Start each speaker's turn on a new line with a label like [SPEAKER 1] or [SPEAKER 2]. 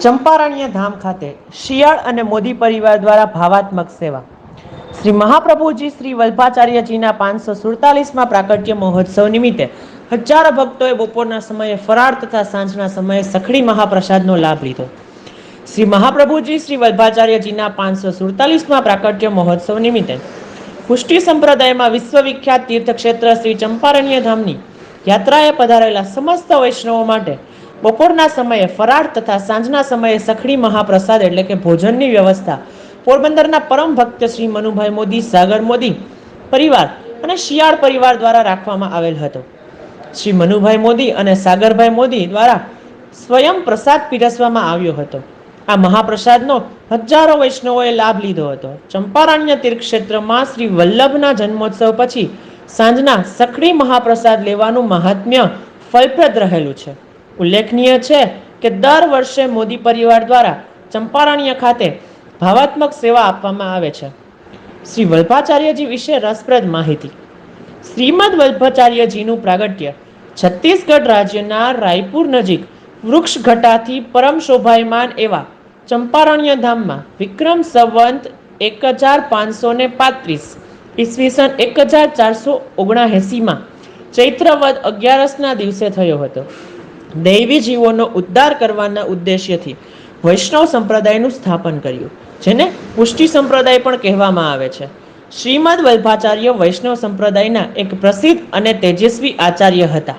[SPEAKER 1] ચંપારણ્ય ધામ ખાતે શિયાળ અને મોદી પરિવાર દ્વારા ભાવાત્મક સેવા. શ્રી મહાપ્રભુજી શ્રી વલ્ભાચાર્યજીના 547માં પ્રાકટ્ય મહોત્સવ નિમિત્તે હજારો ભક્તોએ બપોરના સમયે ફરાળ તથા સાંજના સમયે સખડી મહાપ્રસાદનો લાભ લીધો. શ્રી મહાપ્રભુજી શ્રી વલ્ભાચાર્યજીના 547માં પ્રાકટ્ય મહોત્સવ નિમિત્તે પુષ્ટિ સંપ્રદાયમાં વિશ્વવિખ્યાત તીર્થક્ષેત્ર શ્રી ચંપારણ્ય ધામની યાત્રાએ પધારેલા સમસ્ત વૈષ્ણવો માટે બપોરના સમયે ફરાળ તથા સાંજના સમયે સખડી મહાપ્રસાદ એટલે કે ભોજનની વ્યવસ્થા પોરબંદરના પરમ ભક્ત શ્રી મનુભાઈ મોદી, સાગર મોદી પરિવાર અને શિયાળ પરિવાર દ્વારા રાખવામાં આવેલ હતો. શ્રી મનુભાઈ મોદી અને સાગરભાઈ મોદી દ્વારા સ્વયં પ્રસાદ પીરસવામાં આવ્યો હતો. આ મહાપ્રસાદનો હજારો વૈષ્ણવોએ લાભ લીધો હતો. ચંપારણ્ય તીર્થક્ષેત્રમાં શ્રી વલ્લભના જન્મોત્સવ પછી સાંજના સખડી મહાપ્રસાદ લેવાનું મહાત્મ્ય ફલપ્રદ રહેલું છે. ઉલ્લેખનીય છે કે દર વર્ષે મોદી પરિવાર દ્વારા ચંપારણ્ય ખાતે ભાવાત્મક સેવા આપવામાં આવે છે. શ્રી વલ્ભાચાર્યજી વિશે રસપ્રદ માહિતી. શ્રીમદ વલ્ભાચાર્યજીનું પ્રાગટ્ય છત્તીસગઢ રાજ્યના રાયપુર નજીક વૃક્ષઘટાથી પરમ શોભાયમાન એવા ચંપારણ્ય ધામમાં વિક્રમ સંવંત 1535 ઈસવીસન 1479માં ચૈત્રવદ 11ના દિવસે થયો હતો. દૈવી જીવોનો ઉદ્ધાર કરવાના ઉદ્દેશ્યથી વૈષ્ણવ સંપ્રદાયનું સ્થાપન કર્યું, જેને પુષ્ટિ સંપ્રદાય પણ કહેવામાં આવે છે. શ્રીમદ વલ્ભાચાર્ય વૈષ્ણવ સંપ્રદાયના એક પ્રસિદ્ધ અને તેજસ્વી આચાર્ય હતા.